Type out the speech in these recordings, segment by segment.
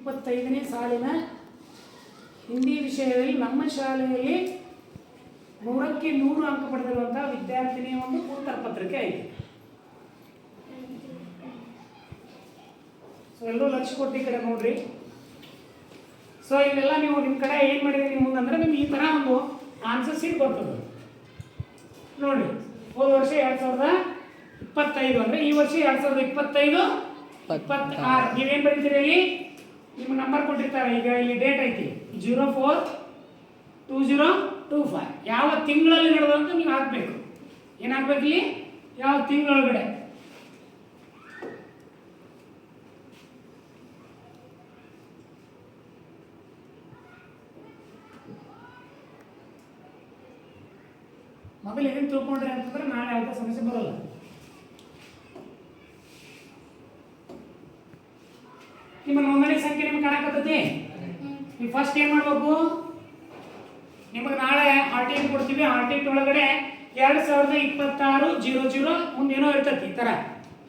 25ನೇ ಸಾಲಿನ ಹಿಂದಿ ವಿಷಯದಲ್ಲಿ ನಮ್ಮ ಶಾಲೆಯಲ್ಲಿ 100ಕ್ಕೆ 100 ಅಂಕ ಪಡೆದಿರುವಂತಹ ವಿದ್ಯಾರ್ಥಿನಿಯ ಒಂದು ಉತ್ತರ ಪತ್ರಿಕೆ ಐತೆ. ಸೊ ಎಲ್ಲರೂ ಲಕ್ಷ್ಯ ಕೊಟ್ಟು ಈ ಕಡೆ ನೋಡ್ರಿ. ಸೊ ಇವೆಲ್ಲ ನೀವು ನಿಮ್ಮ ಕಡೆ ಏನು ಮಾಡಿದೀನಿ ಮುಂದಂದ್ರೆ ನಿಮ್ಗೆ ಈ ಥರ ಒಂದು ಆನ್ಸರ್ ಶೀಟ್ ಬರ್ತದೆ ನೋಡಿ. ಹೋದ ವರ್ಷ 2025 ಅಂದರೆ ಈ ವರ್ಷ 2025 26. ನೀವೇನು ಬರೀತೀರಿ ಇಲ್ಲಿ ನಿಮ್ಮ ನಂಬರ್ ಕೊಟ್ಟಿರ್ತಾರೆ. ಈಗ ಇಲ್ಲಿ ಡೇಟ್ ಐತಿ 04/2025. ಯಾವ ತಿಂಗಳಲ್ಲಿ ನಡೆದಂತ ನೀವು ಹಾಕಬೇಕು. ಏನಾಗಬೇಕು ಇಲ್ಲಿ ಯಾವ ತಿಂಗಳೊಳಗಡೆ. ಮೊದಲು ಏನೇನು ತಿಳ್ಕೊಂಡ್ರಿ ಅಂತಂದ್ರೆ ನಾಳೆ ಯಾವುದೇ ಸಮಸ್ಯೆ ಬರೋಲ್ಲ. ನಿಮ್ಮ ನೋಂದಣಿ ಸಂಖ್ಯೆ ನಿಮ್ಗೆ ಕಾಣಕತ್ತೈತಿ. ನೀವು ಫಸ್ಟ್ ಏನು ಮಾಡಬೇಕು, ನಿಮಗೆ ನಾಳೆ ಹಾಲ್ ಟಿಕೆಟ್ ಕೊಡ್ತೀವಿ. ಹಾಲ್ ಟಿಕೆಟ್ ಒಳಗಡೆ 2026/00 ಮುಂದೇನೋ ಇರ್ತೈತಿ ಈ ಥರ.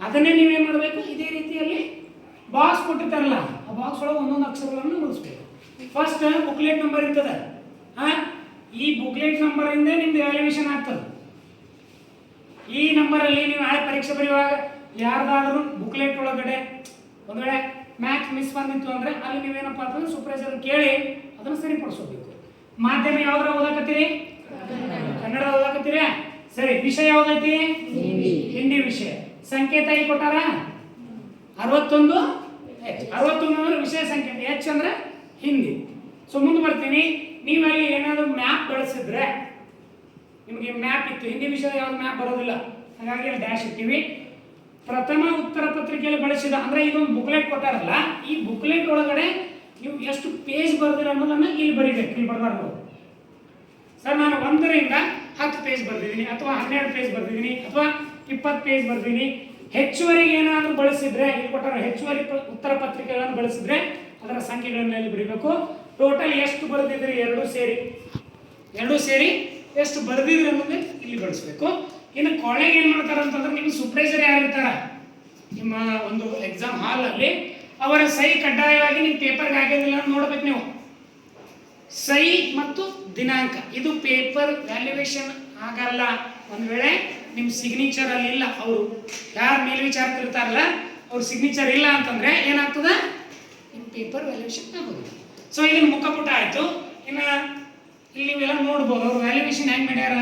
ಅದನ್ನೇ ನೀವೇನು ಮಾಡಬೇಕು, ಇದೇ ರೀತಿಯಲ್ಲಿ ಬಾಕ್ಸ್ ಕೊಟ್ಟಿರ್ತಾರಲ್ಲ ಆ ಬಾಕ್ಸ್ ಒಳಗೆ ಒಂದೊಂದು ಅಕ್ಷರಗಳನ್ನು ಮುಗಿಸ್ಬೇಕು. ಫಸ್ಟ್ ಬುಕ್ಲೆಟ್ ನಂಬರ್ ಇರ್ತದೆ. ಈ ಬುಕ್ಲೆಟ್ ನಂಬರಿಂದ ನಿಮ್ದು ವ್ಯಾಲ್ಯೂಯೇಷನ್ ಆಗ್ತದೆ. ಈ ನಂಬರಲ್ಲಿ ನೀವು ನಾಳೆ ಪರೀಕ್ಷೆ ಬರೆಯುವಾಗ ಯಾರ್ದಾದ್ರೂ ಬುಕ್ಲೆಟ್ ಒಳಗಡೆ ಒಂದು ವೇಳೆ ಮ್ಯಾಥ್ಸ್ ಮಿಸ್ ಬಂದಿತ್ತು ಅಂದರೆ ಅಲ್ಲಿ ನೀವೇನಪ್ಪ ಅಂತಂದ್ರೆ ಸೂಪರ್ವೈಸರ್ ಕೇಳಿ ಅದನ್ನು ಸರಿಪಡಿಸೋಬೇಕು. ಮಾಧ್ಯಮ ಯಾವ್ದಾರ ಓದಾಕತ್ತೀರಿ? ಕನ್ನಡ ಓದಾಕತ್ತೀರಿ? ಸರಿ. ವಿಷಯ ಯಾವ್ದೈತಿ? ಹಿಂದಿ ವಿಷಯ. ಸಂಕೇತ ಇಲ್ಲಿ ಕೊಟ್ಟಾರ 61. 61 ಅಂದ್ರೆ ವಿಷಯ ಸಂಕೇತ, H ಅಂದ್ರೆ ಹಿಂದಿ. ಸೊ ಮುಂದೆ ಬರ್ತೀನಿ. ನೀವಲ್ಲಿ ಏನಾದರೂ ಮ್ಯಾಪ್ ಬಳಸಿದ್ರೆ, ನಿಮಗೆ ಮ್ಯಾಪ್ ಇತ್ತು, ಹಿಂದಿ ವಿಷಯದ ಯಾವ್ದು ಮ್ಯಾಪ್ ಬರೋದಿಲ್ಲ, ಹಾಗಾಗಿ ಅಲ್ಲಿ ಡ್ಯಾಶ್ ಇರ್ತೀವಿ. ಪ್ರಥಮ ಉತ್ತರ ಪತ್ರಿಕೆಯಲ್ಲಿ ಬಳಸಿದ ಅಂದ್ರೆ ಇದೊಂದು ಬುಕ್ಲೆಟ್ ಕೊಟ್ಟಾರಲ್ಲ, ಈ ಬುಕ್ಲೆಟ್ ಒಳಗಡೆ ನೀವು ಎಷ್ಟು ಪೇಜ್ ಬರ್ದಿರ ಅನ್ನೋದನ್ನ ಇಲ್ಲಿ ಬರೀಬೇಕು. ಇಲ್ಲಿ ಬರ್ಬಾರ್ದು ಸರ್, ನಾನು 1ರಿಂದ 10 ಪೇಜ್ ಬರ್ದಿದ್ದೀನಿ, ಅಥವಾ 12 ಪೇಜ್ ಬರ್ದಿದ್ದೀನಿ, ಅಥವಾ 20 ಪೇಜ್ ಬರ್ದಿದ್ದೀನಿ. ಹೆಚ್ಚುವರಿಗೆ ಏನಾದರೂ ಬಳಸಿದ್ರೆ, ಇಲ್ಲಿ ಕೊಟ್ಟಾರ ಹೆಚ್ಚುವರಿ ಉತ್ತರ ಪತ್ರಿಕೆಗಳನ್ನು ಬಳಸಿದ್ರೆ ಅದರ ಸಂಖ್ಯೆಗಳನ್ನ ಇಲ್ಲಿ ಬರೀಬೇಕು. ಟೋಟಲ್ ಎಷ್ಟು ಬರೆದಿದ್ರಿ ಎರಡೂ ಸೇರಿ ಎಷ್ಟು ಬರೆದಿದ್ರಿ ಅನ್ನೋದೇ ಇಲ್ಲಿ ಬಳಸಬೇಕು. ಇನ್ನು ಕೊನೆಗೆ ಏನು ಮಾಡ್ತಾರೆ ಅಂತಂದ್ರೆ, ನಿಮ್ಮ ಸೂಪರ್ವೈಸರ್ ಯಾರಿರ್ತಾರ ನಿಮ್ಮ ಒಂದು ಎಕ್ಸಾಮ್ ಹಾಲಲ್ಲಿ, ಅವರ ಸಹಿ ಕಡ್ಡಾಯವಾಗಿ ನಿಮ್ಮ ಪೇಪರ್ಗೆ ಹಾಕೋದಿಲ್ಲ ಅಂತ ನೋಡ್ಬೇಕು ನೀವು. ಸಹಿ ಮತ್ತು ದಿನಾಂಕ ಇದು ಪೇಪರ್ ವ್ಯಾಲ್ಯೂಯೇಷನ್ ಆಗಲ್ಲ. ಒಂದು ವೇಳೆ ನಿಮ್ಮ ಸಿಗ್ನೇಚರ್ ಅಲ್ಲಿ ಇಲ್ಲ, ಅವರು ಯಾರು ಮೇಲ್ವಿಚಾರಕರಿರ್ತಾರಲ್ಲ ಅವ್ರ ಸಿಗ್ನೇಚರ್ ಇಲ್ಲ ಅಂತಂದ್ರೆ ಏನಾಗ್ತದ, ನಿಮ್ಮ ಪೇಪರ್ ವ್ಯಾಲ್ಯೂಯೇಷನ್ ಆಗೋದಿಲ್ಲ. ಸೊ ಇಲ್ಲಿ ಮುಖಪುಟ ಆಯ್ತು. ಇನ್ನು ಇಲ್ಲಿ ನೀವೆಲ್ಲ ನೋಡ್ಬೋದು ಅವ್ರು ವ್ಯಾಲ್ಯೂಯೇಷನ್ ಹೆಂಗ್ ಮಾಡ್ಯಾರ.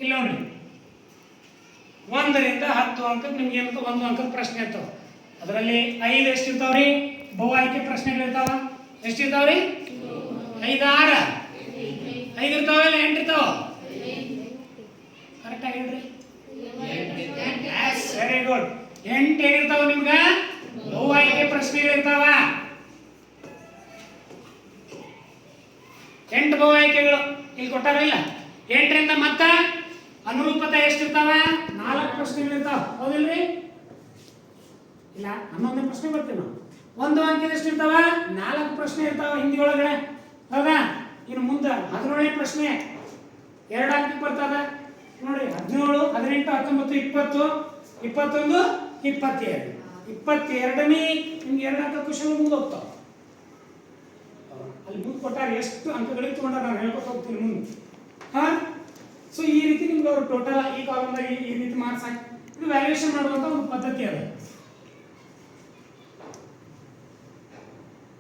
ಇಲ್ಲಿ ನೋಡ್ರಿ, 1ರಿಂದ 10 ಅಂಕಕ್ಕೆ ನಿಮ್ಗೆ ಏನಂತ 1 ಅಂಕದ ಪ್ರಶ್ನೆ ಇರ್ತಾವ. ಅದರಲ್ಲಿ 5 ಎಷ್ಟಿರ್ತಾವ್ರಿ? ಬಹು ಆಯ್ಕೆ ಪ್ರಶ್ನೆಗಳಿರ್ತಾವ. ಎಷ್ಟಿರ್ತಾವ್ರಿ? 5, 6, 5 ಇರ್ತಾವ ಇಲ್ಲ 8 ಇರ್ತಾವ? ಕರೆಕ್ಟ್ ಆಗಿ ಹೇಳ್ರಿ. Very good. 8 ಏನಿರ್ತಾವ ನಿಮ್ಗೆ ಬಹು ಆಯ್ಕೆ ಪ್ರಶ್ನೆಗಳಿರ್ತಾವ. 8 ಬಹು ಆಯ್ಕೆಗಳು ಇಲ್ಲಿ ಕೊಟ್ಟಾರಿಲ್ಲ. 8ರಿಂದ ಮತ್ತ ಅನುರೂಪತೆ ಎಷ್ಟಿರ್ತಾವ? 4 ಪ್ರಶ್ನೆಗಳಿರ್ತಾವ. ಹೌದಿಲ್ರಿ? ಇಲ್ಲ 11ನೇ ಪ್ರಶ್ನೆ ಬರ್ತೀವಿ ನಾವು. 1 ಅಂಕದ ಎಷ್ಟಿರ್ತಾವ? 4 ಪ್ರಶ್ನೆ ಇರ್ತಾವ ಹಿಂದಿ ಒಳಗಡೆ. ಹೌದಾ? ಇನ್ನು ಮುಂದೆ 17ನೇ ಪ್ರಶ್ನೆ 2 ಅಂಕಕ್ಕೆ ಬರ್ತದ ನೋಡ್ರಿ. 17, 18, 19, 20, 21, 22. 22ನೇ ನಿಮ್ಗೆ 2 ಅಂಕ ಕ್ವಶನ್ ಮುಂದೆ ಹೋಗ್ತಾವ. ಅಲ್ಲಿ ಮುಂದೆ ಕೊಟ್ಟಾರ ಎಷ್ಟು ಅಂಕಗಳಿಗೆ ತಗೊಂಡಾರ, ನಾನು ಹೇಳ್ಕೊತ ಹೋಗ್ತೀನಿ ಮುಂದೆ. ಸೊ ಈ ರೀತಿ ನಿಮ್ಗೆ ಅವರು ಟೋಟಲ್ ಈ ಕಾಲಮ್ದಾಗ ಈ ರೀತಿ ಮಾರ್ಕ್ಸ್ ಹಾಕಿ ಇದು ವ್ಯಾಲ್ಯೂಯೇಷನ್ ಮಾಡುವಂಥ ಒಂದು ಪದ್ಧತಿ ಅದ.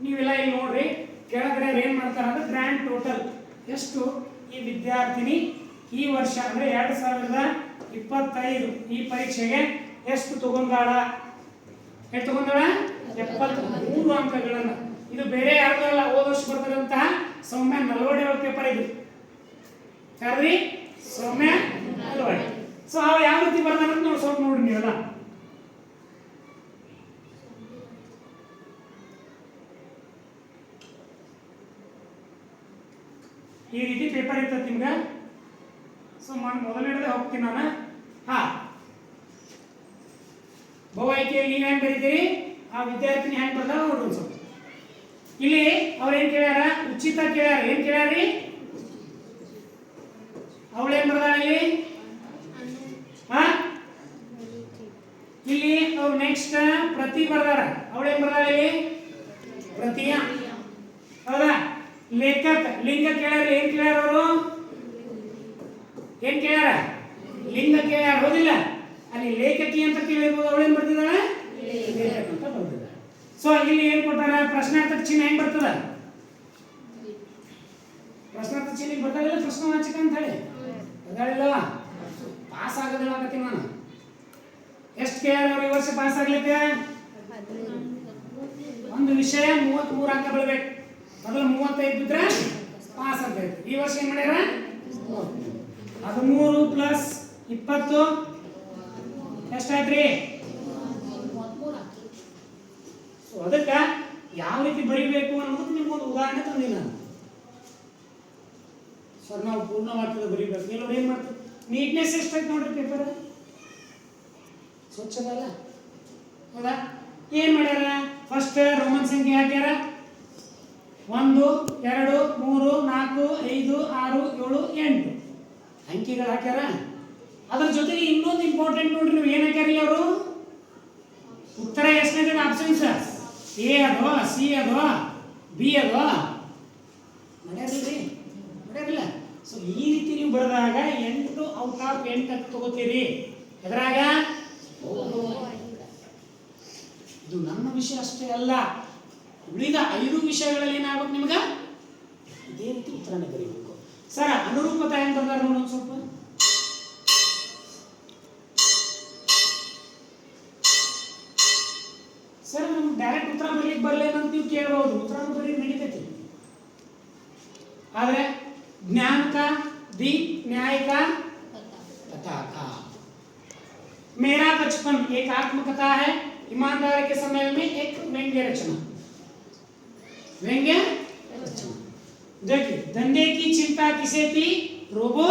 ನೀವೆಲ್ಲ ಇಲ್ಲಿ ನೋಡ್ರಿ, ಕೆಳಗಡೆ ಏನ್ ಮಾಡ್ತಾರೆ ಅಂದ್ರೆ ಗ್ರ್ಯಾಂಡ್ ಟೋಟಲ್ ಎಷ್ಟು ಈ ವಿದ್ಯಾರ್ಥಿನಿ ಈ ವರ್ಷ ಅಂದ್ರೆ 2025 ಈ ಪರೀಕ್ಷೆಗೆ ಎಷ್ಟು ತಗೊಂಡಾಳ? 73 ಅಂಕಗಳನ್ನ. ಇದು ಬೇರೆ ಯಾರ್ದು ಅಲ್ಲ, ಹೋದ ವರ್ಷ ಬರ್ತಿರೋಂತಹ ಸೌಮ್ಯ ನಲ್ವಡಿ ಪೇಪರ್ ಇದು. ಯಾರ್ರಿ? ಸೌಮ್ಯ ನಲ್ವಡಿ. ಸೊ ಅವ ಯಾವ ರೀತಿ ಬರ್ದಾನ ಅಂತ ನೋಡಿ ಸ್ವಲ್ಪ ನೋಡ್ರಿ ನೀವೆಲ್ಲ. ಈ ರೀತಿ ಪೇಪರ್ ಇರ್ತದೆ ನಿಮ್ಗೆ. ಸೊ ಮೊದಲನೇದೇ ಹೋಗ್ತೀನಿ ನಾನು. ಬಹು ಆಯ್ಕೆಯಲ್ಲಿ ನೀವು ಹೆಂಗ್ ಬರೀತೀರಿ, ಆ ವಿದ್ಯಾರ್ಥಿನಿ ಹೆಂಗ್ ಬರ್ದಾರ ನೋಡ್ರಿ ಸ್ವಲ್ಪ. ಇಲ್ಲಿ ಅವ್ರೇನ್ ಕೇಳ್ಯಾರ? ಉಚಿತ ಕೇಳ್ಯಾರ. ಏನ್ ಕೇಳ್ಯಾರಿ? ಅವಳೇನ್ ಬರ್ದಾಳ ಇಲ್ಲಿ? ಇಲ್ಲಿ ಅವ್ರು ನೆಕ್ಸ್ಟ್ ಪ್ರತಿ ಬರ್ದಾರ. ಅವಳೇನ್ ಬರ್ದಾರ ಇಲ್ಲಿ? ಪ್ರತಿಯ. ಹೌದಾ? ಲೇಖಕ ಲಿಂಗ ಕೇಳ್ಯಾರ. ಏನ್ ಕೇಳ್ಯಾರ ಅವರು? ಏನ್ ಕೇಳ್ಯಾರ? ಲಿಂಗ ಕೇಳ್ಯಾರ. ಹೌದಿಲ್ಲ? ಅಲ್ಲಿ ಲೇಖಕಿ ಅಂತ ಕೇಳಿರ್ಬೋದು. ಅವಳೇನ್ ಬರ್ತಿದ್ದಾಳೆ? ಲೇಖಕ ಅಂತ ಬರ್ತಿದ್ದಾಳೆ. ಸೊ ಇಲ್ಲಿ ಏನ್ ಕೊಟ್ಟಾರ? ಪ್ರಶ್ನಾರ್ಥಕ ಚಿಹ್ನೆ ಹೆಂಗ್ ಬರ್ತದ? ಪ್ರಶ್ನಾರ್ಥಕ ಚಿಹ್ನೆ ಬರ್ತಾಯಿಲ್ಲ ಪ್ರಶ್ನವಾಚಕ ಅಂತ ಹೇಳಿ ಬರ್ತಾಯಿಲ್ಲ. ಪಾಸ್ ಆಗೋದಿಲ್ಲ ಆಗತ್ತೀನಿ ನಾನು. ಎಷ್ಟು ಕೇಳ್ಯಾರ ಅವ್ರು ಈ ವರ್ಷ ಪಾಸ್ ಆಗ್ಲಿಕ್ಕೆ? ಒಂದು ವಿಷಯ 33 ಅಂಕ ಬೀಳ್ಬೇಕು. ಮೊದಲು 35 ಬಿದ್ರೆ ಪಾಸ್ ಅಂತ ಇತ್ತು. ಈ ವರ್ಷ ಏನ್ ಮಾಡ್ಯಾರ? 13 ಪ್ಲಸ್ 20 ಎಷ್ಟಾಯ್ತ್ರಿ? 33. ಸೊ ಅದಕ್ಕೆ ಯಾವ ರೀತಿ ಬರೀಬೇಕು ಅನ್ನೋದಕ್ಕೆ ನಿಮ್ಗೊಂದು ಉದಾಹರಣೆ ತಂದಿ ನಾನು. ಸರ್ ನಾವು ಪೂರ್ಣ ವಾಕ್ಯದ ಬರೀಬೇಕು. ಎಲ್ಲರೂ ಏನ್ ಮಾಡ್ತೀವಿ? ನೀಟ್ನೆಸ್ ಎಷ್ಟಾಯ್ತು ನೋಡ್ರಿ ಪೇಪರ್. ಸ್ವಚ್ಛದಲ್ಲ? ಹೌದಾ? ಏನ್ ಮಾಡ್ಯಾರ? ಫಸ್ಟ್ ರೋಮನ್ ಸಂಖ್ಯೆ ಹಾಕ್ಯಾರ. 1 2 3 4 5 6 7 8 ಅಂಕಿಗಳು ಹಾಕ್ಯಾರ. ಅದ್ರ ಜೊತೆಗೆ ಇನ್ನೊಂದು ಇಂಪಾರ್ಟೆಂಟ್ ನೋಡ್ರಿ, ನೀವು ಏನ್ ಹಾಕ್ಯಾರಿಲ್ಲ ಅವರು? ಉತ್ತರ ಎಷ್ಟನೇ ಆಪ್ಷನ್ಸ್? ಎ ಅದೋ, ಸಿ ಅದೋ, ಬಿ ಅದೋ? ಮಾಡ್ಯಾರಿಲ್ರಿ? ಮಾಡ್ಯಾರಿಲ್ಲ? ಸೊ ಈ ರೀತಿ ನೀವು ಬರೆದಾಗ 8 ಔಟ್ ಆಫ್ 8 ತಗೋತೀರಿ. ಎದ್ರಾಗ? ಇದು ನನ್ನ ವಿಷಯ ಅಷ್ಟೇ ಅಲ್ಲ, ಉಳಿದ 5 ವಿಷಯಗಳಲ್ಲಿ ಏನಾಗಬೇಕು ನಿಮ್ಗೆ ಇದೇ ರೀತಿ ಉತ್ತರನೇ ಬರೀಬೇಕು. ಸರ್ ಅನುರೂಪತೆ ಹೆಂಗ್ ಬರ್ದಾರ ನೋಡಿ ಒಂದು ಸ್ವಲ್ಪ. ಸರ್ ನಮ್ಗೆ ಡೈರೆಕ್ಟ್ ಉತ್ತರ ಬರೀಲಿಕ್ಕೆ ಬರಲಿಲ್ಲ ಅಂತ ನೀವು ಕೇಳಬಹುದು. ಉತ್ತರ ಬರೀ ನಡೀತೈತಿ. ಆದ್ರೆ ज्ञान का दीप, न्याय का पताका। मेरा बचपन एक आत्मकथा है। ईमानदारी के समय में एक व्यंग्य रचना। व्यंग्य रचना देखिए, धंधे की चिंता किसे थी? रोबो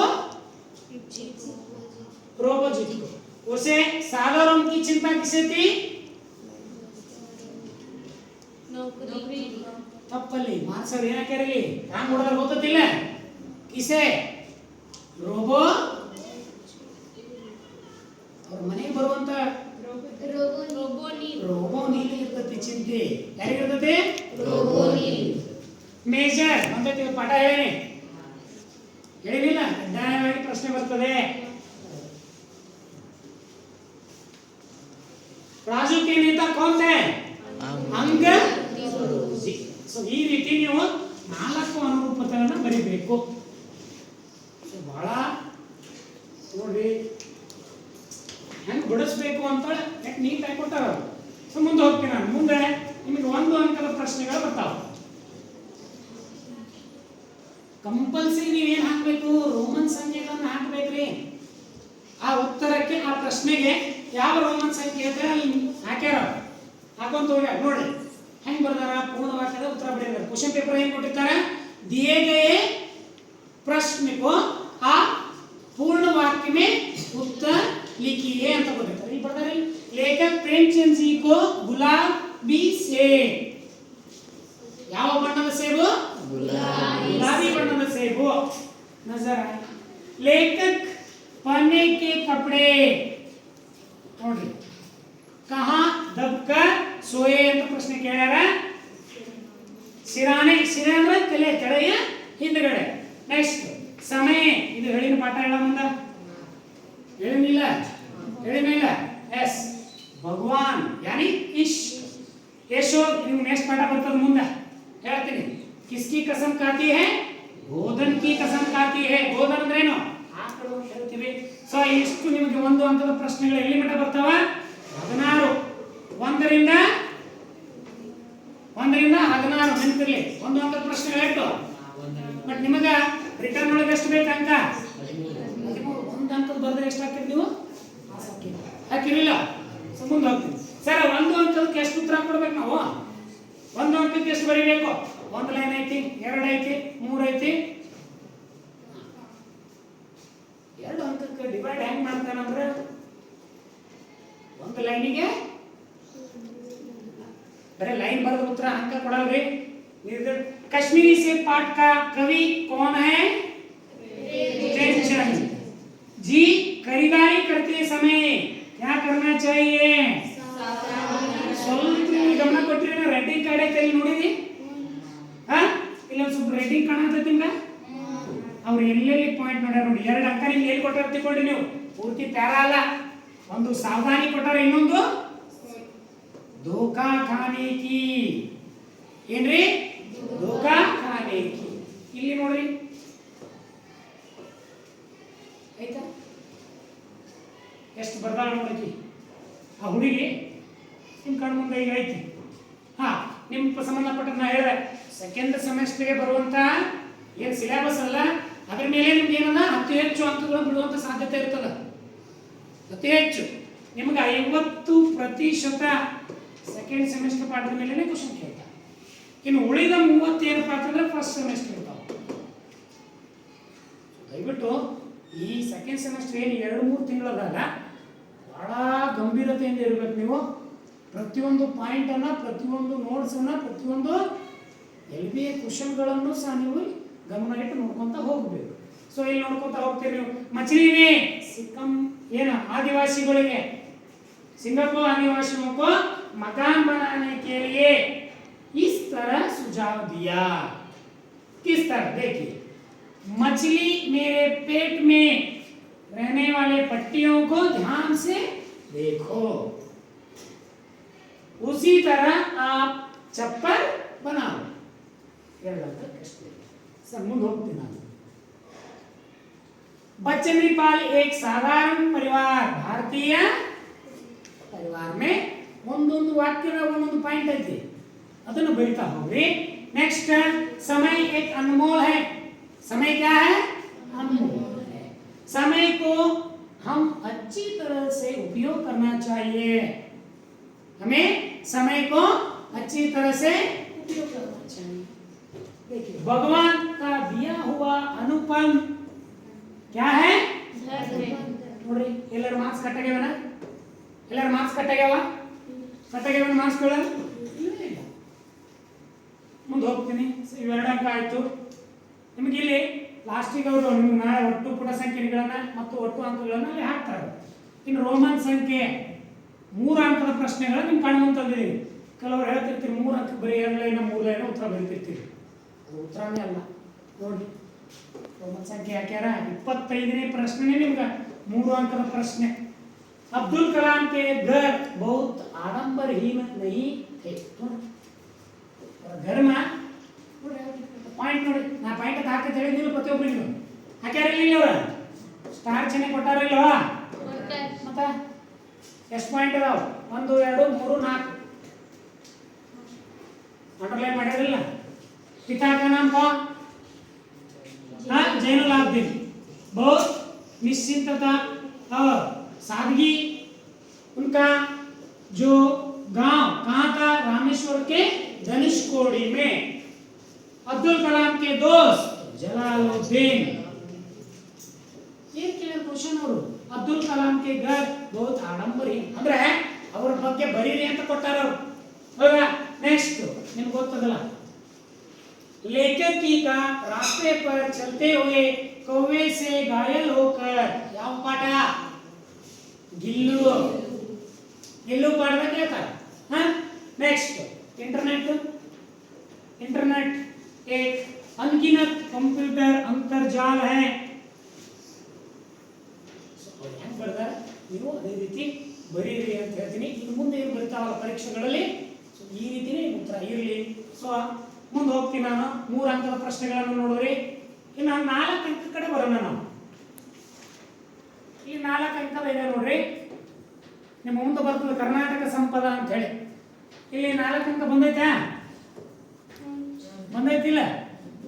रोबोजीत को। उसे साधारण की चिंता किसे थी? नौकरी। ತಪ್ಪಲ್ಲಿ ಮಾರ್ಕ್ಸ್ ಏನ ಕೇರಲಿ ರಾಂಗ್ ಹೊಡೆದ್ರೆ ಗೊತ್ತಿಲ್ಲ. ಕಿಸೆ? ರೋಬೋ. ಅವ್ರ ಮನೆಗೆ ಬರುವಂತ ರೋಬೋ ನೀಲಿ ಇರ್ತತಿ ಚಿಂತೆ. ಯಾರಿಗಿರ್ತತಿ? ರೋಬೋ ನೀಲಿ. ಮೇಜರ್ ಬಂದೈತಿ ಪಾಠ ಹೇಳಿಲ್ಲ, ಕಡ್ಡಾಯವಾಗಿ ಪ್ರಶ್ನೆ ಬರ್ತದೆ. ರಾಜು ಕೆ ನೇತಾ ಕೌನ್ ಹೈ? ಅಂಗ. ಸೊ ಈ ರೀತಿ ನೀವು 4 ಅನುರೂಪತೆಗಳನ್ನ ಬರೀಬೇಕು. ಬಹಳ ನೋಡ್ರಿ ಹೆಂಗ್ ಬಿಡಿಸ್ಬೇಕು ಅಂತ ನೀಟ್ ಆಗಿ ಕೊಟ್ಟಾರ. ಸೊ ಮುಂದೆ ಹೋಗ್ತೀನಿ ನಾನು. ಮುಂದೆ ನಿಮಗೆ 1 ಅಂಕದ ಪ್ರಶ್ನೆಗಳು ಬರ್ತಾವ. ಕಂಪಲ್ಸರಿ ನೀವೇನ್ ಹಾಕ್ಬೇಕು? ರೋಮನ್ ಸಂಖ್ಯೆಗಳನ್ನ ಹಾಕ್ಬೇಕ್ರಿ. ಆ ಉತ್ತರಕ್ಕೆ, ಆ ಪ್ರಶ್ನೆಗೆ ಯಾವ ರೋಮನ್ ಸಂಖ್ಯೆ ಅಂತ ಅಲ್ಲಿ ಹಾಕ್ಯಾರ, ಹಾಕೊಂತ ಹೋಗ್ಯಾರ. ನೋಡ್ರಿ ಹೆಂಗ್ ಬರ್ದಾರ? पूर्ण वाक्य का उत्तर बरेंगे। क्वेश्चन पेपर हेंग ಕೊಟ್ಟಿರ್ತಾರೆ, दिए गए प्रश्न को आप पूर्ण वाक्य में उत्तर लिखिए ಅಂತ ಕೊಟ್ಟಿರ್ತಾರೆ. ಈ ಬರ್ದಾರೆ लेखक प्रेमचंद जी को गुलाबी सेब, ಯಾವ ಬಣ್ಣದ ಸೇಬು? गुलाबी बಣ್ಣದ ಸೇಬು नजर आए। लेखक पहने के कपड़े ನೋಡ್ರಿ कहां दबकर सोए ಅಂತ ಪ್ರಶ್ನೆ ಕೇಳ್ಯಾರ. ಸಿರಾನೆ ಅಂದ್ರೆ ತಲೆಯ ಹಿಂದ್ಗಡೆ. ನೆಕ್ಸ್ಟ್ ಸಮಯ, ಇದು ಹೇಳಿನ ಪಾಠ ಹೇಳ ಮುಂದ ಹೇಳಿನಿಲ್ಲ? ಎಸ್ ಭಗವಾನ್ ಯಾನಿ ಇಶ್ಕ್. ಯಶೋದ್ ನೀವು ನೆಕ್ಸ್ಟ್ ಪಾಠ ಬರ್ತದ ಮುಂದೆ ಹೇಳ್ತೀನಿ. ಕಿಸ್ಕಿ ಕಸಂ ಖಾತಿ ಹೈ? ಗೋಧನ್ ಕಿ ಕಸಂ ಖಾತಿ ಹೈ. ಗೋಧನ್ ಅಂದ್ರೇನು? ಆಕಳು ಹೇಳ್ತೀವಿ. ಸೊ ಇಷ್ಟು ನಿಮಗೆ 1 ಅಂಕದ ಪ್ರಶ್ನೆಗಳು ಎಲ್ಲಿ ಮಟ್ಟ ಬರ್ತಾವ? 16. 1ರಿಂದ 16 ನೆನಪಿರಲಿ. 1 ಅಂಕದ ಪ್ರಶ್ನೆಗಳು ಎಷ್ಟು? ಬಟ್ ನಿಮಗೆ ರಿಟರ್ನ್ ಒಳಗೆ ಎಷ್ಟು ಬೇಕು ಅಂಕ? 13. 1 ಅಂಕದ ಬರೆದ್ರೆ ಎಷ್ಟು ಹಾಕಿರಿ ನೀವು? ಹಾಕಿರಲಿಲ್ಲ. ಸೊ ಮುಂದೆ ಹೋಗ್ತೀನಿ. ಸರ್ 1 ಅಂಕದಕ್ಕೆ ಎಷ್ಟು ಉತ್ತರ ಕೊಡ್ಬೇಕು ನಾವು? 1 ಅಂಕಕ್ಕೆ ಎಷ್ಟು ಬರೀಬೇಕು? 1 ಲೈನ್ ಐತಿ, 2 ಐತಿ, 3 ಐತಿ. 2 ಅಂಕಕ್ಕೆ ಡಿವೈಡ್ ಹೆಂಗ್ ಮಾಡ್ತಾನಂದ್ರೆ 1 ಲೈನಿಗೆ बड़े लाइन पर उत्तर अंक ಕೊಡಲ್ರಿ. कश्मीरी से पाठ का कवि कौन है? प्रेमचंद जी। खरीदारी करते समय क्या करना चाहिए? ಇಲ್ಲಿ ನೋಡಿರಿ ಹಾ ಇಲ್ಲೊಂದು ಸ್ವಲ್ಪ ರೇಟಿಂಗ್ ಕಾಣತೈತಿ ನಿಮ್ಗೆ ಅವ್ರು ಎಲ್ಲೆಲ್ಲಿ ಪಾಯಿಂಟ್ ಮಾಡ್ಯಾರ ನೋಡಿ 2 ಅಂಕ ನಿಮ್ಗೆ ಎಲ್ಲಿ ಕೊಟ್ಟಾರ ತಿಳ್ಕೊಂಡ್ರಿ ನೀವು ಪೂರ್ತಿ ಪ್ಯಾರಾ ಅಲ್ಲ ಒಂದು ಸಾವಧಾನಿ ಕೊಟ್ಟಾರ ಇನ್ನೊಂದು ಧೋಖಾ ಖಾನೆ ಕಿ ಏನ್ರಿ ಧೋಖಾ ಖಾನೆ ಕಿ ಇಲ್ಲಿ ನೋಡ್ರಿ ಆಯ್ತಾ ಎಷ್ಟು ಬರ್ದಾಳ ನೋಡಕಿ ಆ ಹುಡುಗಿ ನಿಮ್ಮ ಕಣ್ಣು ಮುಂದೆ ಈಗ ಐತಿ ಹಾ ನಿಮ್ಮ ಸಂಬಂಧಪಟ್ಟ ನಾ ಹೇಳಿದೆ ಸೆಕೆಂಡ್ ಸೆಮಿಸ್ಟರ್ಗೆ ಬರುವಂತ ಏನು ಸಿಲೆಬಸ್ ಅಲ್ಲ ಅದ್ರ ಮೇಲೆ ನಿಮ್ಗೆ ಏನದ ಅತಿ ಹೆಚ್ಚು ಅಂಕಗಳು ಬಿಡುವಂತ ಸಾಧ್ಯತೆ ಇರ್ತದ ಅತಿ ಹೆಚ್ಚು ನಿಮ್ಗೆ 50% ಸೆಕೆಂಡ್ ಸೆಮಿಸ್ಟರ್ ಪಾಠದ ಮೇಲೆ ಕ್ವಶನ್ ಕೇಳ್ತಾರೆ ಇನ್ನು ಉಳಿದ 30 ಏನಪ್ಪ ಅಂತಂದ್ರೆ ಫಸ್ಟ್ ಸೆಮಿಸ್ಟರ್ ಇರ್ತಾವ ದಯವಿಟ್ಟು ಈ ಸೆಕೆಂಡ್ ಸೆಮಿಸ್ಟರ್ ಏನು 2-3 ತಿಂಗಳದಾಗ ಬಹಳ ಗಂಭೀರತೆಯಿಂದ ಇರಬೇಕು ನೀವು ಪ್ರತಿಯೊಂದು ಪಾಯಿಂಟ್ ಅನ್ನ ಪ್ರತಿಯೊಂದು ನೋಟ್ಸ್ ಅನ್ನ ಪ್ರತಿಯೊಂದು LBA ಕ್ವಶನ್ಗಳನ್ನು ಸಹ ನೀವು ಗಮನ ಇಟ್ಟು ನೋಡ್ಕೊಂತ ಹೋಗಬೇಕು ಸೊ ಇಲ್ಲಿ ನೋಡ್ಕೊಂತ ಹೋಗ್ತೀರಿ ನೀವು मछली सिक्किम ಏನು आदिवासिಗಳಿಗೆ सिंगापुर आदिवासियों को मकान बनाने के लिए इस तरह सुझाव दिया किस तरह देखिए मछली मेरे पेट में रहने वाले पट्टियों को ध्यान से देखो उसी तरह आप चप्पल बनाओ सर मुझे बच्चन पाल एक साधारण परिवार भारतीय परिवार में ಒಂದೊಂದು ವಾಕ್ಯದ ಒಂದೊಂದು ಪಾಯಿಂಟ್ ಐತಿ ಅದನ್ನು ಬರಿತಾ ಹೋಗ್ರಿ नेक्स्ट समय एक अनमोल है समय क्या है अनमोल है समय को हम अच्छी तरह से उपयोग करना चाहिए हमें समय को अच्छी तरह से उपयोग करना चाहिए देखिए भगवान का दिया हुआ अनुपम क्या है ನೋಡ್ರಿ ಎಲ್ಲರ ಮಾರ್ಕ್ಸ್ ಕಟ್ಟಾಗ್ಯಾವನ ಎಲ್ಲರ ಮಾರ್ಕ್ಸ್ ಕಟ್ಟಾಗ್ಯಾವ ಮಾರ್ಕ್ಸ್ ಗಳು ಇಲ್ಲ ಮುಂದೆ ಹೋಗ್ತೀನಿ ಇವೆರಡು ಅಂಕ ಆಯ್ತು ನಿಮಗೆ ಇಲ್ಲಿ ಲಾಸ್ಟಿಗೆ ಅವರು ನಿಮ್ಗೆ ನಾಳೆ ಒಟ್ಟು ಪುಟ ಸಂಖ್ಯೆಗಳನ್ನ ಮತ್ತು ಒಟ್ಟು ಅಂಕಗಳನ್ನ ಅಲ್ಲಿ ಹಾಕ್ತಾರೆ ಇನ್ನು ರೋಮನ್ ಸಂಖ್ಯೆ 3 ಅಂಕದ ಪ್ರಶ್ನೆಗಳು ನಿಮ್ಗೆ ಕಾಣುವಂತ ತಂದಿದ್ದೀವಿ ಕೆಲವರು ಹೇಳ್ತಿರ್ತೀರಿ 3 ಅಂಕ ಬರೀ 2 ಲೈನ್ 3 ಲೈನ್ ಉತ್ತರ ಬರೀತಿರ್ತೀರಿ ಅದು ಉತ್ತರನೇ ಅಲ್ಲ ನೋಡಿ ರೋಮನ್ ಸಂಖ್ಯೆ ಹಾಕ್ಯಾರ 25ನೇ ಪ್ರಶ್ನೆ ನಿಮ್ಗೆ 3 अंक प्रश्न अब्दुल कलाम के घर बहुत आडंबरहीन नहीं थे घर में पॉइंट ನೋಡಿ ನಾ ಪಾಯಿಂಟ್ ಹಾಕಿ ಹೇಳಿದಿಲ್ಲ ಪ್ರತಿಯೊಬ್ಬರಿಗೂ ಹಾಕ್ಯಾರ ಇಲ್ಲ ಅವರ ಸ್ಟಾರ್ ಚಿಹ್ನೆ ಕೊಟ್ಟಾರ ಇಲ್ಲವಾ ಮತ್ತೆ ಎಷ್ಟು ಪಾಯಿಂಟ್ ಅದಾವ 1 2 3 4 अंडरलाइन ಮಾಡಿರಲಿಲ್ಲ पिता का नाम कौन हां जैनुल आबदीन बहुत निश्चिंतता और सादगी उनका जो गांव कहाँ था रामेश्वर के धनुषकोडी में अब्दुल कलाम के दोस्त जलालुद्दीन ये क्या क्वेश्चन और अब्दुल कलाम के घर बहुत आडंबरी ಅಂದ್ರೆ ಅವರ ಬಗ್ಗೆ ಬರೀರಿ ಅಂತ ಕೊಟ್ಟಾರ ಅವರು ಹೌದಾ ನೆಕ್ಸ್ಟ್ ನಿಮಗೆ ಗೊತ್ತದಲ್ಲ लेखकी का रास्ते पर चलते हुए कौवे से घायल होकर ಯಾವ ಪಾಠ ಗಿಲ್ಲು ಗಿಲ್ಲು ಪಾಠದ ಕೇಳ್ತಾರೆ हाँ नेक्स्ट इंटरनेट एक अनगिनत कंप्यूटर अंतर्जाल है ಹೆಂಗ್ ಬರ್ದಾರ ನೀವು ಅದೇ ರೀತಿ ಬರೀರಿ ಅಂತ ಹೇಳ್ತೀನಿ ಇನ್ನು ಮುಂದೆ ಏನು ಬರೀತಾವಲ್ಲ ಪರೀಕ್ಷೆಗಳಲ್ಲಿ ಈ ರೀತಿನೇ ಉತ್ತರ ಇರಲಿ ಸೊ ಮುಂದೆ ಹೋಗ್ತೀನಿ ನಾನು 3 ಅಂಕದ ಪ್ರಶ್ನೆಗಳನ್ನು ನೋಡಿದ್ರಿ ಇನ್ನು 4 ಅಂಕ ಕಡೆ ಬರೋಣ ನಾವು ಈ 4 ಅಂಕದ ಇದೆ ನೋಡ್ರಿ ನಿಮ್ಮ ಮುಂದೆ ಬರ್ತದೆ ಕರ್ನಾಟಕ ಸಂಪದ ಅಂತ ಹೇಳಿ ಇಲ್ಲಿ 4 ಅಂಕ ಬಂದೈತಾ ಬಂದೈತಿಲ್ಲ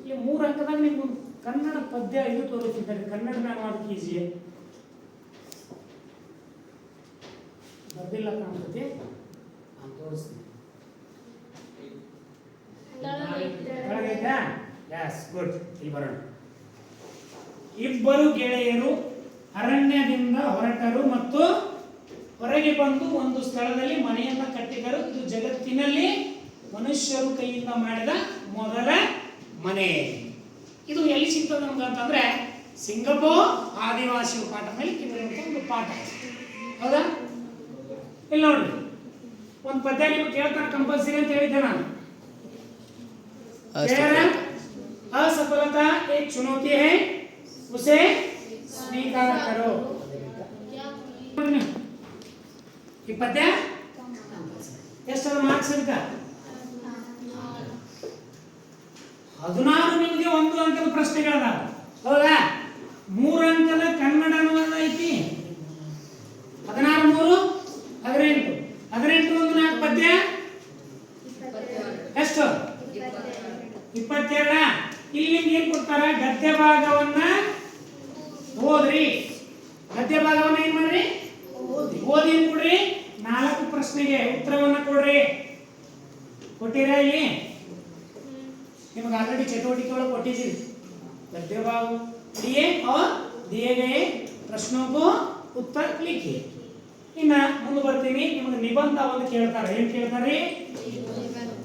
ಇಲ್ಲಿ 3 ಅಂಕದಾಗ ನಿಮ್ಗೆ ಕನ್ನಡ ಪದ್ಯ ಇದು ತೋರಿಸ್ತಿದ್ದಾರೆ ಕನ್ನಡ ಮ್ಯಾಮ್ ಮಾಡೋದು ಈಸಿ ಬರ್ದಿಲ್ಲ ಕಾಣ್ತೈತಿ ನಾನು ತೋರಿಸ್ತೀನಿ ಗುಡ್ ಇಲ್ಲಿ ಬರೋಣ ಇಬ್ಬರು ಗೆಳೆಯರು ಅರಣ್ಯದಿಂದ ಹೊರಟರು ಮತ್ತು ಹೊರಗೆ ಬಂದು ಒಂದು ಸ್ಥಳದಲ್ಲಿ ಮನೆಯನ್ನ ಕಟ್ಟಿದರು ಇದು ಜಗತ್ತಿನಲ್ಲಿ ಮನುಷ್ಯರು ಕೈಯಿಂದ ಮಾಡಿದ ಮೊದಲ ಮನೆ ಇದು ಎಲ್ಲಿ ಸಿಗ್ತದೆ ನಮ್ಗೆ ಅಂತಂದ್ರೆ ಸಿಂಗಪೂರ್ ಆದಿವಾಸಿ ಪಾಠ ಮೇಲೆ ಕೇಳಿರುವಂತ ಒಂದು ಪಾಠ ಹೌದಾ ಇಲ್ಲಿ ನೋಡ್ರಿ ಒಂದು ಪದ್ಯ ನಿಮ್ಗೆ ಕೇಳ್ತಾನೆ ಕಂಪಲ್ಸರಿ ಅಂತ ಹೇಳಿದ್ದೆ ನಾನು असफलता एक चुनौती है, उसे स्वीकार करो. ಈ ಪದ್ಯ ಎಷ್ಟು ಮಾರ್ಕ್ಸ್ ಅಂತ 16 ನಿಮಗೆ 1 ಅಂಕದ ಪ್ರಶ್ನೆಗಳದಾವ. ಹೌದಾ? 3 ಅಂಕದ ಕನ್ನಡ ಅನುವಾದ ಐತಿ. 16 3 18 18 ಒಂದು 4 ಪದ್ಯ ಎಷ್ಟು 22. ಇಲ್ಲಿ ಏನ್ ಕೊಡ್ತಾರ? ಗದ್ಯ ಭಾಗವನ್ನ ಓದ್ರಿ. ಗದ್ಯ ಭಾಗವನ್ನ ಏನ್ ಮಾಡ್ರಿ? ಓದಿ ಏನ್ ಕೊಡ್ರಿ? 4 ಪ್ರಶ್ನೆಗೆ ಉತ್ತರವನ್ನ ಕೊಡ್ರಿ. ಕೊಟ್ಟಿರಾ? ಇಲ್ಲಿ ನಿಮಗೆ ಆಲ್ರೆಡಿ चटवटिके ಒಳಗೆ ಕೊಟ್ಟಿದ್ದೀವಿ. गद्य भाग पढ़िए और दिए गए प्रश्नों को उत्तर लिखिए. ಇನ್ನ ಮುಂದೆ ಬರ್ತೀನಿ. ನಿಮಗೆ ನಿಬಂಧ ಒಂದು ಕೇಳ್ತಾರೆ. ಏನು ಕೇಳ್ತಾರೆ?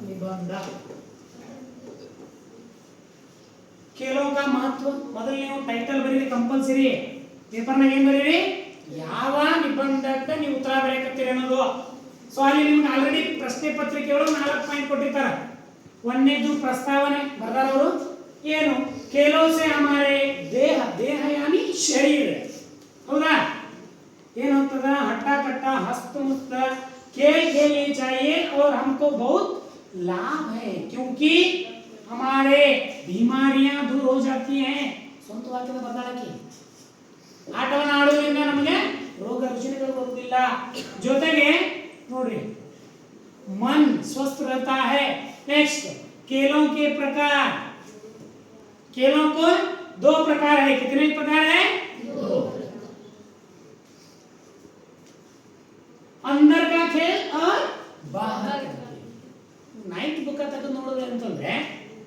निबंध. खेलों का महत्व ಮೊದಲು ನೀವು ಟೈಟಲ್ ಬರೀರಿ ಕಂಪಲ್ಸರಿ. ಪೇಪರ್ನಾಗ ಏನು ಬರೀರಿ? ಯಾವ ನಿಬಂಧಕ್ಕೆ ನೀವು ಉತ್ತರ ಬರೆಯಕತ್ತೀರಿ ಅನ್ನೋದು. ಸೊ ಅಲ್ಲಿ ನಿಮ್ಗೆ ಆಲ್ರೆಡಿ ಪ್ರಶ್ನೆ ಪತ್ರಿಕೆ ಒಳಗೆ 4 ಪಾಯಿಂಟ್ ಕೊಟ್ಟಿರ್ತಾರೆ. ಒಂದನೇದು ಪ್ರಸ್ತಾವನೆ ಬರ್ದಾರವರು. ಏನು? खेलों से हमारे देह, देह यानी शरीर. ಹೌದಾ? ಏನು ಅಂತದ? ಹಟ್ಟ ಕಟ್ಟ ಹಸ್ತ ಮುಸ್ತ खेल खेलने चाहिए और हमको बहुत लाभ है क्योंकि हमारे बीमारियां दूर हो जाती हैं. ಸ್ವಂತ ವಾಕ್ಯದ ಬದಲಾವಣೆ. ಆಟವನ್ನು ಆಡೋದ್ರಿಂದ ನಮಗೆ ರೋಗ ರುಜಿನಗಳು ಬರುವುದಿಲ್ಲ. ಜೊತೆಗೆ ನೋಡ್ರಿ मन स्वस्थ रहता है. नेक्स्ट खेलों के प्रकार. खेलों को 2 प्रकार है. कितने प्रकार है? 2. अंदर का खेल और बाहर का खेल. 9th ಬುಕ್ ತಗ ನೋಡೋದು ಅಂತಂದ್ರೆ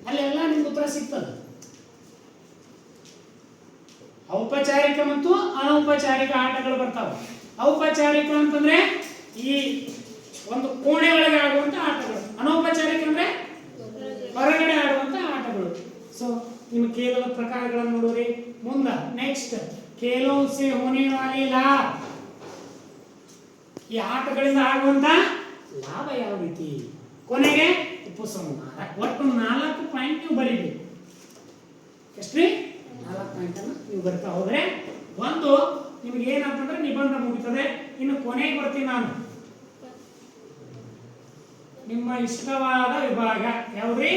ಅಲ್ಲಿ ಎಲ್ಲ ನಿಮಗೆ ಉತ್ತರ ಸಿಗ್ತದೆ. ಔಪಚಾರಿಕ ಮತ್ತು ಅನೌಪಚಾರಿಕ ಆಟಗಳು ಬರ್ತಾವೆ. ಔಪಚಾರಿಕ ಅಂತಂದ್ರೆ ಈ ಒಂದು ಕೋಣೆ ಒಳಗೆ ಆಡುವಂತ ಆಟಗಳು. ಅನೌಪಚಾರಿಕ ಅಂದ್ರೆ ಹೊರಗಡೆ ಆಡುವಂತ ಆಟಗಳು. ಸೊ ನಿಮ್ಮ ಕೇಲದ ಪ್ರಕಾರಗಳನ್ನು ನೋಡೋರಿ. ಮುಂದೆ ನೆಕ್ಸ್ಟ್ खेलों से होने वाले लाभ. ಈ ಆಟಗಳಿಂದ ಆಗುವಂತ ಲಾಭ ಯಾವ ರೀತಿ? ಕೊನೆಗೆ ಉಪಸಂಹಾರ. ಒಟ್ಟು 4 ಪಾಯಿಂಟ್ ನೀವು ಬರೀಬೇಕು. ಎಷ್ಟ್ರಿ? 4 ಪಾಯಿಂಟ್ ಅನ್ನು ನೀವು ಬರ್ತಾ ಹೋದ್ರೆ ಒಂದು ನಿಮಗೆ ಏನಂತಂದ್ರೆ ನಿಬಂಧ ಮುಗಿತದೆ. ಇನ್ನು ಕೊನೆಗೆ ಬರ್ತೀನಿ ನಾನು. ನಿಮ್ಮ ಇಷ್ಟವಾದ ವಿಭಾಗ ಯಾವ್ದ್ರಿ?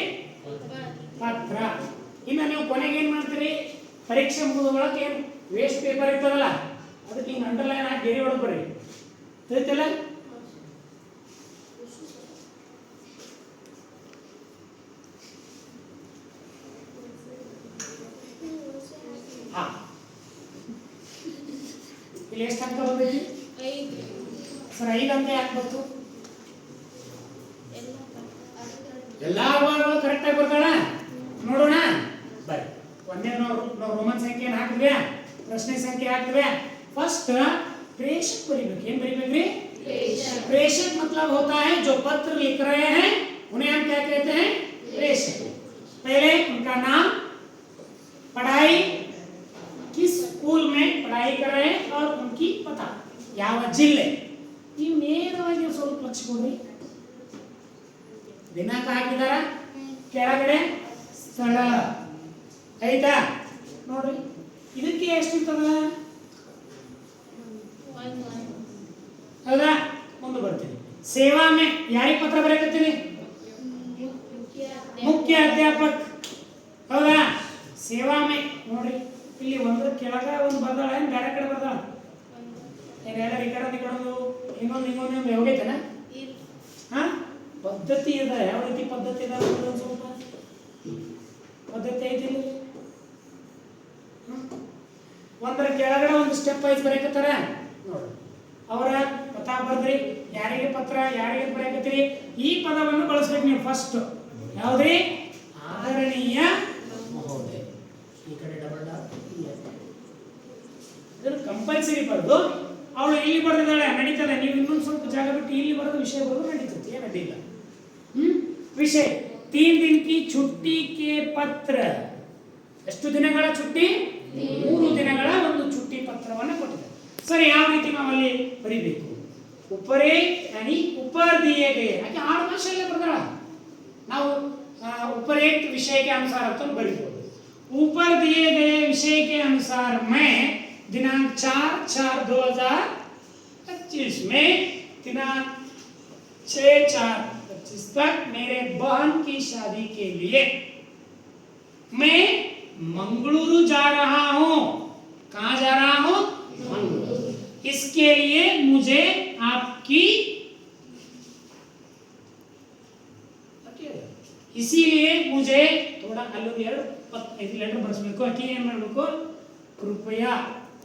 ಪತ್ರ. ಇನ್ನು ನೀವು ಕೊನೆಗೆ ಏನ್ ಮಾಡ್ತೀರಿ? ಪರೀಕ್ಷೆ ಮುಗಿದ ಒಳಗೆ ಏನು ವೇಸ್ಟ್ ಪೇಪರ್ ಇರ್ತದಲ್ಲ ಅದಕ್ಕೆ ಹಿಂಗೆ ಅಂಡರ್ಲೈನ್ ಹಾಕಿ ಗೆರೆ ಹೊಡೆದು ಬರ್ರಿ. ತಿಳಿತಲ್ಲ? ಹಾ, ಇಲ್ಲಿ ಎಷ್ಟು ಅಂಕ ಬಂದೈತಿ? 5 ಸರ್. 5 ಅಂಕ ಯಾಕೆ ಬಂತು? ಎಲ್ಲಾ ಭಾಗಗಳು ಕರೆಕ್ಟ್ ಆಗಿ ಬರ್ತಾಳ? ನೋಡೋಣ ಬರ್ರಿ. ಒಂದೇ ನಾವು ರೋಮನ್ ಸಂಖ್ಯೆ ಹಾಕಿದ್ವಿ, ಪ್ರಶ್ನೆ ಸಂಖ್ಯೆ ಹಾಕಿದ್ವಿ. फर्स्ट प्रेषक बरीबेक. ಏನು ಬರೀಬೇಕ್ರಿ? प्रेषक. प्रेषक मतलब होता है जो पत्र लिख रहे हैं उन्हें हम क्या कहते हैं? प्रेषक. पहले उनका नाम, पढ़ाई किस स्कूल में पढ़ाई कर रहे हैं और उनकी पता, ಯಾವ ಜಿಲ್ಲೆ. ನೀವು ನೇರವಾಗಿ ಸ್ವಲ್ಪ ಲಕ್ಷ ಕೊಡ್ರಿ. ದಿನಾಂಕ ಹಾಕಿದಾರ, ಕೆಳಗಡೆ ಸ್ಥಳ ಆಯ್ತಾ? ನೋಡ್ರಿ ಇದಕ್ಕೆ ಎಷ್ಟು ಇರ್ತದ? ಹೌದಾ? ಮುಂದೆ ಬರ್ತೀನಿ. ಸೇವಾ ಮೇ ಯಾರಿಗೆ ಪತ್ರ ಬರೆಯಕತ್ತೀನಿ? ಮುಖ್ಯ ಅಧ್ಯಾಪಕ. ಹೌದಾ? ಸೇವಾ ಮೇ ನೋಡ್ರಿ ಇಲ್ಲಿ ಒಂದ್ರ ಕೆಳಗ ಒಂದು ಬರ್ದಾಳ, ಏನು ಬೇರೆ ಕಡೆ ಬರ್ದಾಳ? ಏನೆಲ್ಲ ಈ ಕಡೆ ಇನ್ನೊಂದು ಹೋಗೈತೇನ? ಹಾ, ಪದ್ಧತಿ ಇದೆ. ಯಾವ ರೀತಿ ಪದ್ಧತಿ ಇದೆ? ಸ್ವಲ್ಪ ಪದ್ಧತಿ ಐತಿ. ಒಂದರ ಕೆಳಗಡೆ ಒಂದು ಸ್ಟೆಪ್ ವೈಸ್ ಬರೆಯಕತ್ತಾರ ನೋಡ್ರಿ. ಅವರ ಪತ್ರ ಬರ್ದ್ರಿ, ಯಾರಿಗೆ ಪತ್ರ, ಯಾರಿಗೆ ಬರೆಯಕತ್ತೀರಿ, ಈ ಪದವನ್ನು ಬಳಸ್ಬೇಕು ನೀವು. ಫಸ್ಟ್ ಯಾವ್ದ್ರಿ? ಆದರಣೀಯ ಮಹೋದಯ. ಈ ಕಡೆ ಡಬಲ್ ಡಾಟ್ ಇದನ್ನು ಕಂಪಲ್ಸರಿ ಬರ್ದು ಅವಳು ಇಲ್ಲಿ ಬರೆದಿದ್ದಾಳೆ, ನಡೀತದೆ. ನೀವು ಇನ್ನೊಂದು ಸ್ವಲ್ಪ ಜಾಗ ಬಿಟ್ಟು ಇಲ್ಲಿ ಬರೆದು ವಿಷಯ ಬರೆದು ನಡೀತದೆ, ಏನು ಅಡ್ಡಿಲ್ಲ. ವಿಷಯ 3 दिन की छुट्टी के पत्र. ಎಷ್ಟು ದಿನಗಳ ಚುಟ್ಟಿ? 3 ದಿನಗಳ ಒಂದು ಚುಟ್ಟಿ ಪತ್ರವನ್ನು ಕೊಟ್ಟಿದ್ದಾರೆ. ಸರಿ, ಯಾವ ರೀತಿ ನಾವು ಅಲ್ಲಿ ಬರೀಬೇಕು? ಉಪರೇ ಯಾನಿ ಉಪರ್ ದಿಯೇ ಗಯೇ. ಯಾಕೆ 6 ಭಾಷೆಯಲ್ಲೇ ಬರ್ದಾಳ. ನಾವು ಉಪರೇ ऊपर एक विषय के अनुसार तो बड़ी ऊपर दिए गए विषय के अनुसार मैं दिनांक 4/4/2025 में दिनांक 6/4/25 तक मेरे बहन की शादी के लिए मैं मंगलुरु जा रहा हूँ। कहाँ जा रहा हूँ? मंगलुरु। इसके लिए मुझे आपकी इसीलिए मुझे थोड़ा ಅಲ್ಲೊಂದು ಎರಡು ಲೆಟರ್ ಬರೆಸಬೇಕು. ಅಕ್ಕಿ ಏನು ಮಾಡಬೇಕು? ಕೃಪಯಾ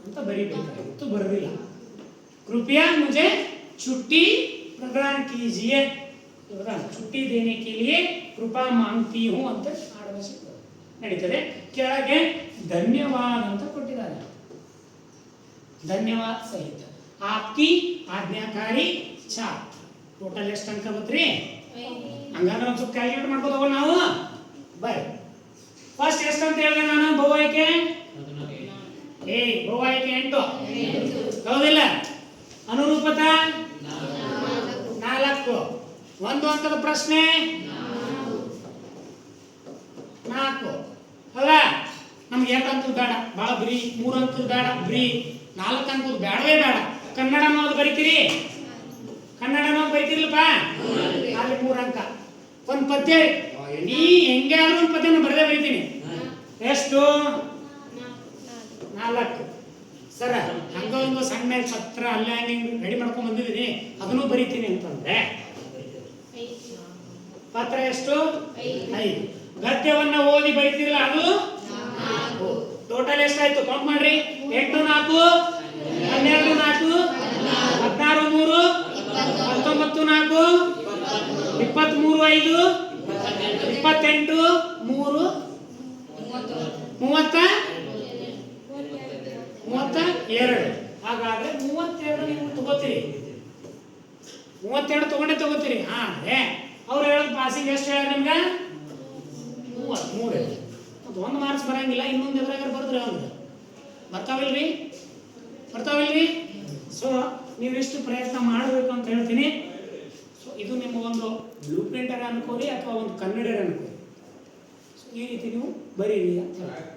ಅಂತ ಬರೀಬೇಕಾಗಿತ್ತು, ಬರಲಿಲ್ಲ. कृपया मुझे छुट्टी प्रदान कीजिए. छुट्टी देने के लिए कृपा मांगती हूँ ಅಂತ ಆಡಬೇಕು. ನಡೀತದೆ. ಕೆಳಗೆ ಧನ್ಯವಾದ ಅಂತ ಕೊಟ್ಟಿದ್ದಾರೆ. ಧನ್ಯವಾದ ಸಹಿತ आपकी ಆಜ್ಞಾಕಾರಿ ಛಾತ್ರ. ಟೋಟಲ್ ಎಷ್ಟು ಅಂಕ ಬತ್ರಿ? ಹಂಗಾದ್ರೆ ಒಂದು ಸ್ವಲ್ಪ ಕ್ಯಾಲ್ಕುಲೇಟ್ ಮಾಡ್ಕೊಂಡು ಹೋಗೋಣ ನಾವು. ಬರ್ರಿ. ಫಸ್ಟ್ ಎಷ್ಟು ಅಂತ ಹೇಳಿದೆ ನಾನು? ಬಹುವಾಯ್ಕೆ ಬಹುವಾಯ್ಕೆ 8 ಹೌದಿಲ್ಲ? ಅನುರೂಪತಾ 4. ಒಂದು ಅಂಕದ ಪ್ರಶ್ನೆ 4 ಅಲ್ಲ. ನಮ್ಗೆ 2 ಅಂಕದ ಬೇಡ, ಭಾಳ ಬ್ರೀ. 3 ಅಂಕದ ಬೇಡ, ಬ್ರೀ. 4 ಅಂಕದ ಬೇಡವೇ ಬೇಡ. ಕನ್ನಡ ಅನ್ನೋದು ಬರೀತೀರಿ? ಕನ್ನಡ ಅನ್ನೋದು ಬರೀತಿರ್ಲಪ್ಪ? ಅಲ್ಲಿ 3 ಅಂಕ. ಒಂದು ಪದ್ಯ ನೀ ಹೆಂಗೆ ಆದ್ರೂ ಒಂದು ಪದ್ಯನ ಬರದೇ ಬರೀತೀನಿ. ಎಷ್ಟು? 4. ಸರ ಹಂಗ ಒಂದು ಸಣ್ಣ ಪತ್ರ ಅಲ್ಲ ಹಂಗೆ ರೆಡಿ ಮಾಡ್ಕೊಂಡ್ ಬಂದಿದ್ದೀನಿ, ಅದನ್ನು ಬರೀತೀನಿ ಅಂತಂದ್ರೆ ಪತ್ರ ಎಷ್ಟು? 5. ಗದ್ಯವನ್ನ ಓದಿ ಬರೀತಿರಲ್ಲ, ಅದು 4. ಟೋಟಲ್ ಎಷ್ಟಾಯ್ತು? ಕೌಂಟ್ ಮಾಡ್ರಿ. 8 4 12 4 16 3 19 4 23 5 28 3 32. ಹಾಗಾದ್ರೆ 32 ನೀವು ತಗೋತೀರಿ. 32 ತಗೋತೀರಿ. ಅಂದ್ರೆ ಅವ್ರು ಹೇಳೋದು ಪಾಸಿಂಗ್ ಎಷ್ಟು ಹೇಳ ನಿಮ್ಗೆ? 33. ಒಂದು ಮಾರ್ಕ್ಸ್ ಬರಂಗಿಲ್ಲ, ಇನ್ನೊಂದು ಎದ್ರಾಗ ಬರೆದ್ರೆ ಒಂದು ಬರ್ತಾವಿಲ್ರಿ? ಸೊ ನೀವಿಷ್ಟು ಪ್ರಯತ್ನ ಮಾಡಬೇಕು ಅಂತ ಹೇಳ್ತೀನಿ. ಸೊ ಇದು ನಿಮ್ಮ ಒಂದು ಬ್ಲೂ ಪ್ರಿಂಟರ್ ಅನ್ಕೋರಿ ಅಥವಾ ಒಂದು ಕನ್ನಡರ ಅನ್ಕೋರಿ. ಸೊ ಈ ರೀತಿ ನೀವು ಬರೀರಿ ಅಂತ ಹೇಳ್ತೀನಿ.